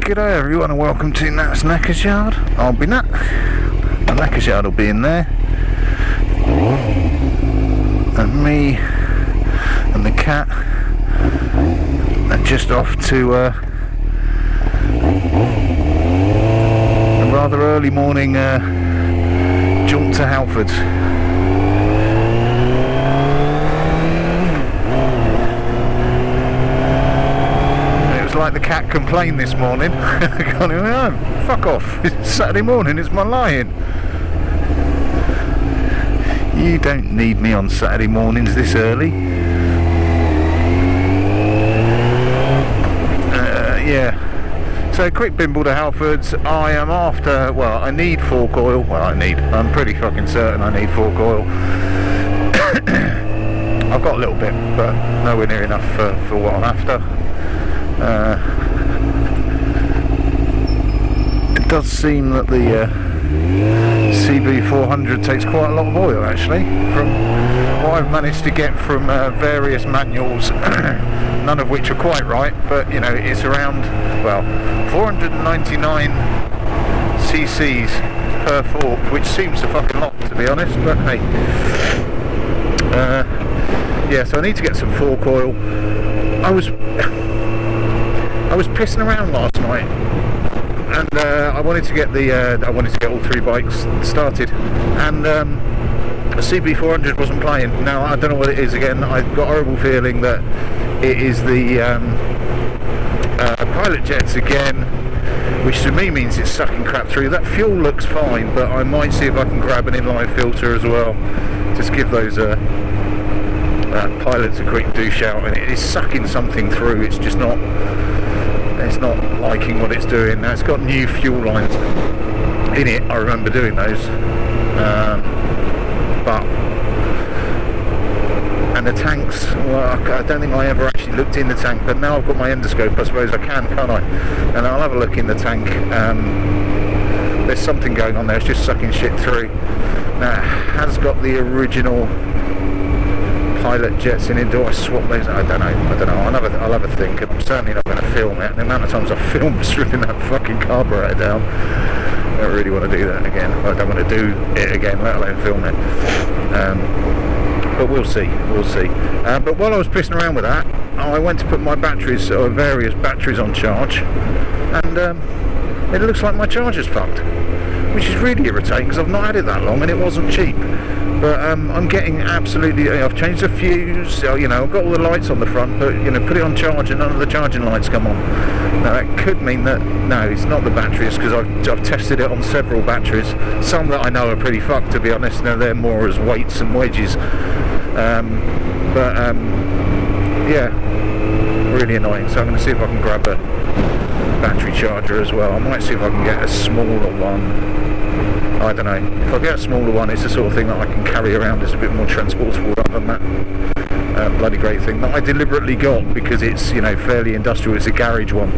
G'day everyone and welcome to Nat's Knackers Yard. I'll be Nat. The Knackers Yard will be in there. And me and the cat are just off to a rather early morning jaunt to Halfords. Like the cat complained this morning. Gone home. Fuck off. It's Saturday morning, it's my lying. You don't need me on Saturday mornings this early. Yeah. So quick bimble to Halfords. I am after, well, I need fork oil. I'm pretty fucking certain I need fork oil. I've got a little bit, but nowhere near enough for what I'm after. It does seem that the CB400 takes quite a lot of oil actually, from what I've managed to get from various manuals, none of which are quite right, but you know, it's around, well, 499 cc's per fork, which seems a fucking lot to be honest, but hey. Yeah, so I need to get some fork oil. I was pissing around last night, and I wanted to get all three bikes started, and the CB400 wasn't playing. Now I don't know what it is again. I've got a horrible feeling that it is the pilot jets again, which to me means it's sucking crap through. That fuel looks fine, but I might see if I can grab an inline filter as well. Just give those pilots a quick douche out, and it is sucking something through. It's just not. It's not liking what it's doing. Now it's got new fuel lines in it. I remember doing those, and the tanks. Well, I don't think I ever actually looked in the tank, but now I've got my endoscope. I suppose I can, can't I? And I'll have a look in the tank. There's something going on there. It's just sucking shit through. Now it has got the original pilot jets in it. Do I swap those? I don't know. I'll have a think, and I'm certainly not going to film it. The amount of times I've filmed stripping that fucking carburetor down, I don't really want to do that again. I don't want to do it again, let alone film it. But we'll see. But while I was pissing around with that, I went to put my batteries, or various batteries, on charge, and it looks like my charger's fucked, which is really irritating because I've not had it that long and it wasn't cheap. But I'm getting absolutely, I've changed the fuse, you know, I've got all the lights on the front, but you know, put it on charge and none of the charging lights come on. Now that could mean that, no, it's not the batteries, because I've tested it on several batteries, some that I know are pretty fucked to be honest. Now they're more as weights and wedges, yeah, really annoying. So I'm going to see if I can grab a battery charger as well. I might see if I can get a smaller one. I don't know. If I get a smaller one, it's the sort of thing that I can carry around. It's a bit more transportable rather than that bloody great thing that I deliberately got because it's, you know, fairly industrial. It's a garage one.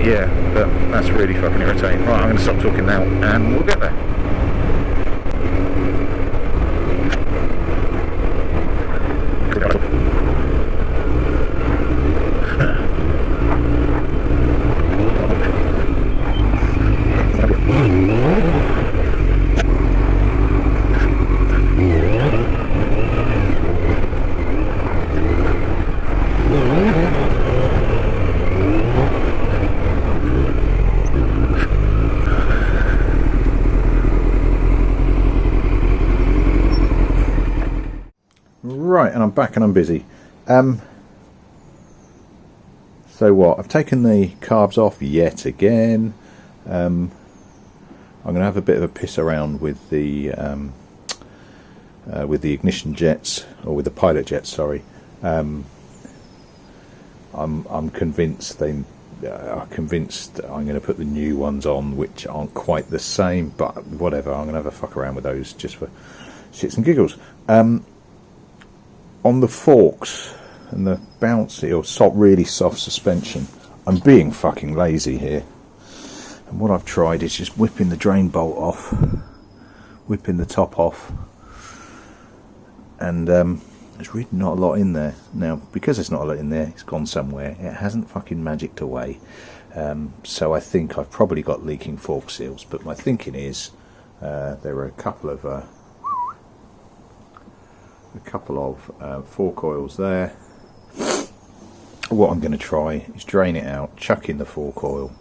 Yeah, but that's really fucking irritating. Right, I'm going to stop talking now, and we'll get there. Right, and I'm back and I'm busy. So what? I've taken the carbs off yet again. I'm going to have a bit of a piss around with the with the ignition jets, or with the pilot jets, sorry. I'm convinced I'm going to put the new ones on, which aren't quite the same, but whatever. I'm going to have a fuck around with those just for shits and giggles. On the forks and the bouncy or really soft suspension, I'm being fucking lazy here. And what I've tried is just whipping the drain bolt off, whipping the top off, and there's really not a lot in there. Now, because there's not a lot in there, it's gone somewhere. It hasn't fucking magicked away. So I think I've probably got leaking fork seals, but my thinking is there are a couple of fork oils there. What I'm going to try is drain it out, chuck in the fork oil,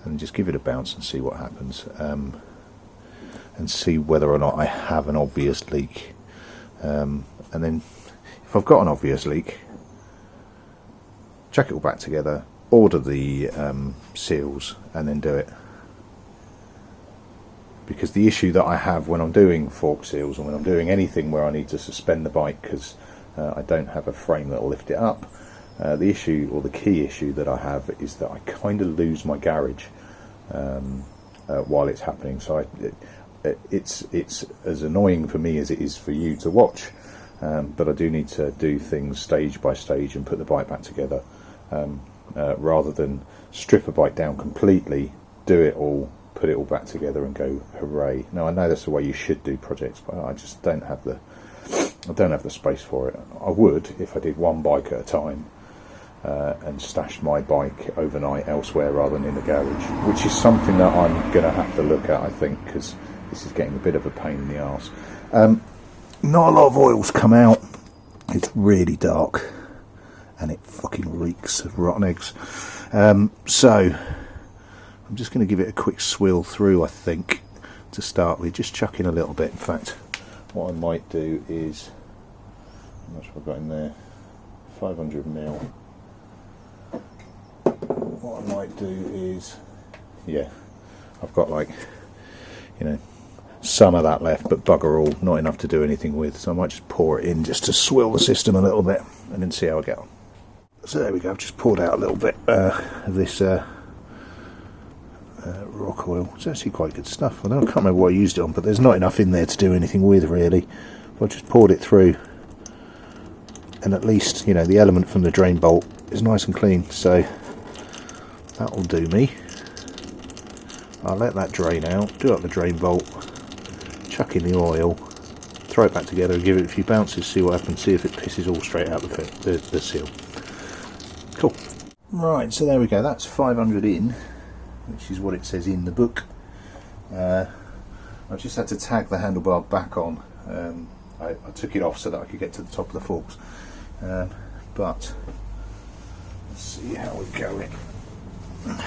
and just give it a bounce and see what happens, and see whether or not I have an obvious leak. And then if I've got an obvious leak, chuck it all back together, order the seals, and then do it. Because the issue that I have when I'm doing fork seals, and when I'm doing anything where I need to suspend the bike because I don't have a frame that will lift it up, the issue, or the key issue that I have, is that I kind of lose my garage while it's happening. So it's as annoying for me as it is for you to watch, but I do need to do things stage by stage and put the bike back together, rather than strip a bike down completely, do it all, put it all back together and go hooray. Now, I know that's the way you should do projects, but I just don't have the space for it. I would if I did one bike at a time, and stashed my bike overnight elsewhere rather than in the garage, which is something that I'm going to have to look at, I think, because this is getting a bit of a pain in the arse. Not a lot of oils come out. It's really dark, and it fucking reeks of rotten eggs. So I'm just going to give it a quick swill through, I think, to start with. Just chuck in a little bit. In fact, what I might do is, how much have I got in there? 500ml. What I might do is, yeah, I've got some of that left, but bugger all, not enough to do anything with. So I might just pour it in just to swill the system a little bit, and then see how I get on. So there we go. I've just poured out a little bit of this rock oil. It's actually quite good stuff. I can't remember what I used it on, but there's not enough in there to do anything with, really. I've just poured it through, and at least, the element from the drain bolt is nice and clean, so that'll do me. I'll let that drain out, do up the drain bolt, chuck in the oil, throw it back together and give it a few bounces, see what happens, see if it pisses all straight out the seal. Cool. Right, so there we go, that's 500 in, which is what it says in the book. I've just had to tag the handlebar back on. I took it off so that I could get to the top of the forks, but let's see how we're going. Let's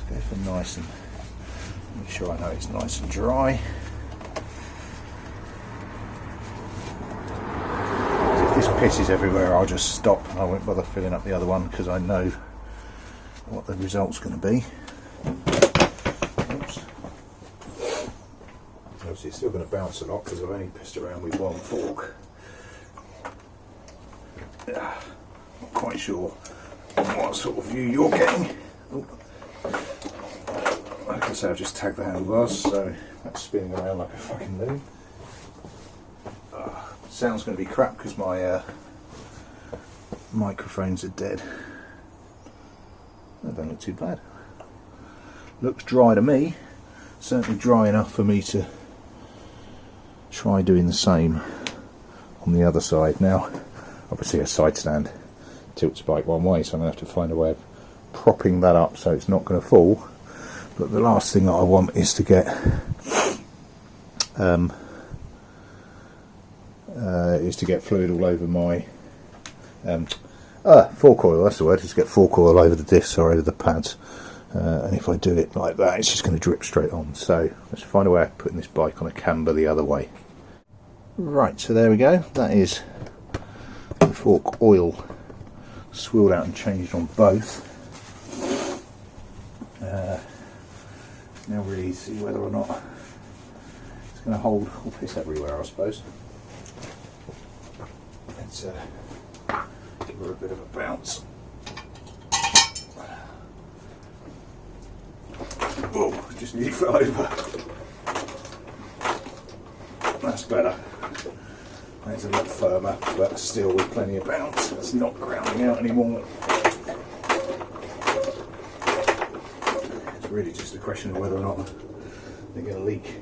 go for nice and, make sure I know it's nice and dry. If this pisses everywhere, I'll just stop and I won't bother filling up the other one, because I know what the result's going to be. Oops. Obviously it's still going to bounce a lot because I've only pissed around with one fork. Not quite sure what sort of view you're getting. Like I say, I've just tagged the handlebars, so that's spinning around like a fucking loon. Sound's going to be crap because my microphones are dead. That don't look too bad. Looks dry to me. Certainly dry enough for me to try doing the same on the other side. Now, obviously a side stand tilts the bike one way, so I'm going to have to find a way of propping that up so it's not going to fall. But the last thing that I want is to get fluid all over my fork oil. That's the word. Just get fork oil over the discs or over the pads. And if I do it like that, it's just going to drip straight on. So let's find a way of putting this bike on a camber the other way. Right, so there we go. That is the fork oil swilled out and changed on both. Now really see whether or not it's going to hold all this everywhere, I suppose. Let's give her a bit of a bounce. Oh, just nearly fell over. That's better. That's a lot firmer, but still with plenty of bounce. It's not grounding out anymore. It's really just a question of whether or not they're going to leak.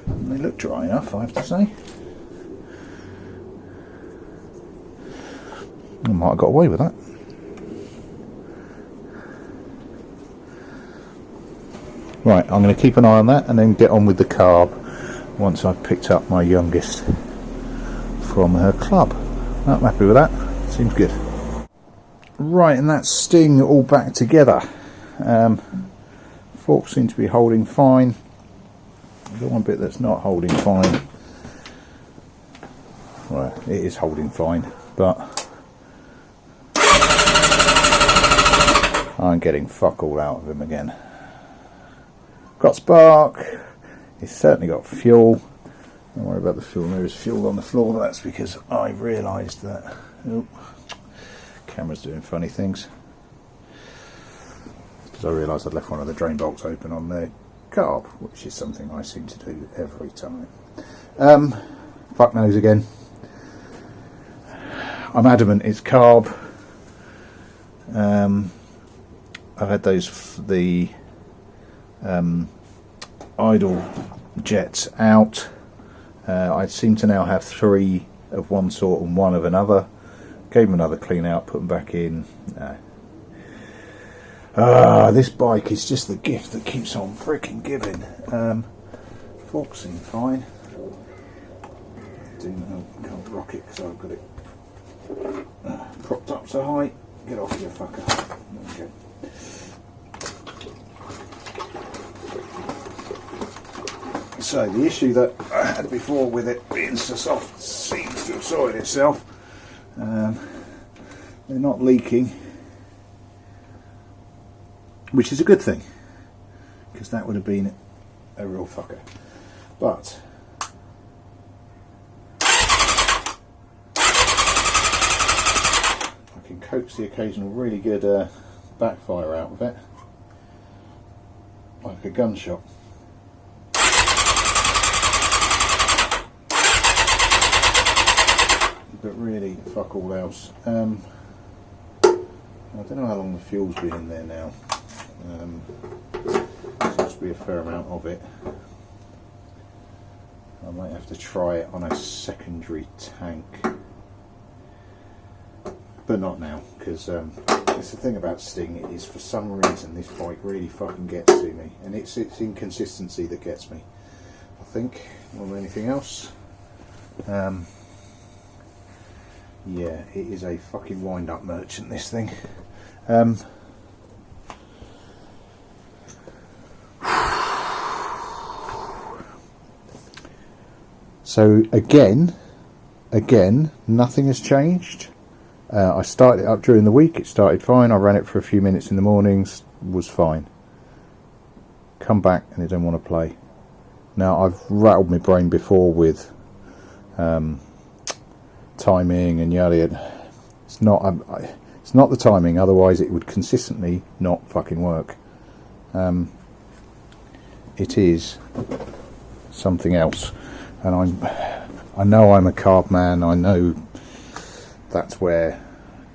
And they look dry enough, I have to say. I might have got away with that. Right, I'm going to keep an eye on that and then get on with the carb once I've picked up my youngest from her club. I'm happy with that. Seems good. Right, and that's Sting all back together. Forks seem to be holding fine. The one bit that's not holding fine, well, it is holding fine, but I'm getting fuck all out of him again. Got spark, he's certainly got fuel. Don't worry about the fuel, there is fuel on the floor, but that's because I realised that, oh, camera's doing funny things. Because I realised I'd left one of the drain bolts open on the carb, which is something I seem to do every time. Fuck knows again. I'm adamant it's carb. I've had the idle jets out. I seem to now have 3 of one sort and 1 of another. Gave them another clean out, put them back in. This bike is just the gift that keeps on freaking giving. Forks seem fine. Can't rock it because I've got it propped up so high. Get off, you fucker. There we go. So the issue that I had before with it being so soft seems to have sorted itself. They're not leaking, which is a good thing, because that would have been a real fucker. But I can coax the occasional really good backfire out of it, like a gunshot. But really, fuck all else. I don't know how long the fuel's been in there now. There seems to be a fair amount of it. I might have to try it on a secondary tank, but not now, because it's the thing about Sting is, for some reason this bike really fucking gets to me, and it's inconsistency that gets me, I think, more than anything else. Yeah, it is a fucking wind-up merchant, this thing. So again, nothing has changed. I started it up during the week, it started fine, I ran it for a few minutes in the mornings, was fine. Come back and it don't want to play. Now, I've rattled my brain before with timing and yada yada. It's not the timing, otherwise it would consistently not fucking work. It is something else, and I know I'm a carb man. I know that's where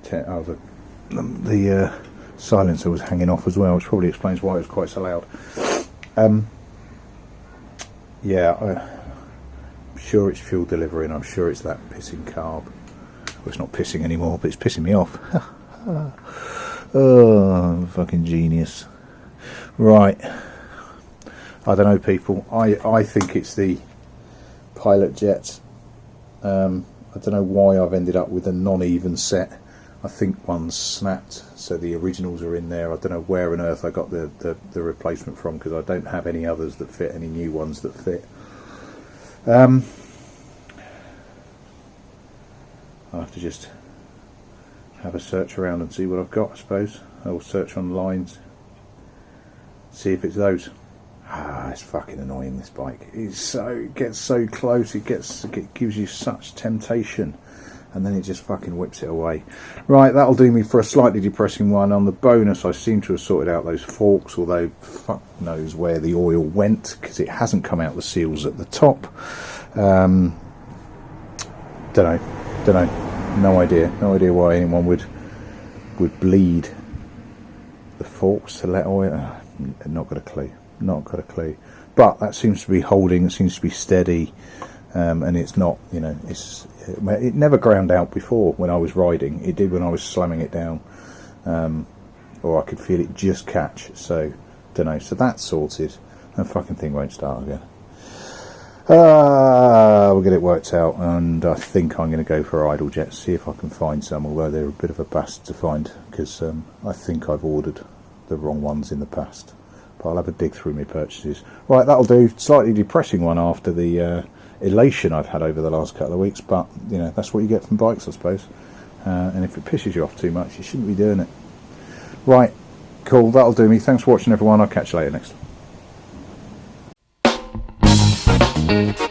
the silencer was hanging off as well, which probably explains why it was quite so loud. Yeah, I'm sure it's fuel delivery, and I'm sure it's that pissing carb. Well, it's not pissing anymore, but it's pissing me off. Oh, fucking genius. Right. I don't know, people. I think it's the pilot jet. I don't know why I've ended up with a non-even set. I think one's snapped, so the originals are in there. I don't know where on earth I got the replacement from, because I don't have any others that fit, any new ones that fit. I'll have to just have a search around and see what I've got, I suppose. I'll search online, See if it's those. It's fucking annoying, this bike. It gets so close, it gives you such temptation, and then it just fucking whips it away. Right, that'll do me for a slightly depressing one. On the bonus, I seem to have sorted out those forks, although fuck knows where the oil went, because it hasn't come out the seals at the top. Don't know. No idea why anyone would bleed the forks to let oil. Not got a clue. But that seems to be holding. It seems to be steady, and it's not. It never ground out before when I was riding. It did when I was slamming it down, or I could feel it just catch. So don't know. So that's sorted. And fucking thing won't start again. We'll get it worked out, and I think I'm going to go for idle jets. See if I can find some. Although they're a bit of a bust to find, because I think I've ordered the wrong ones in the past. I'll have a dig through my purchases. Right, that'll do. Slightly depressing one after the elation I've had over the last couple of weeks, but that's what you get from bikes, I suppose. And if it pisses you off too much, you shouldn't be doing it. Right, cool, that'll do me. Thanks for watching, everyone. I'll catch you later next time.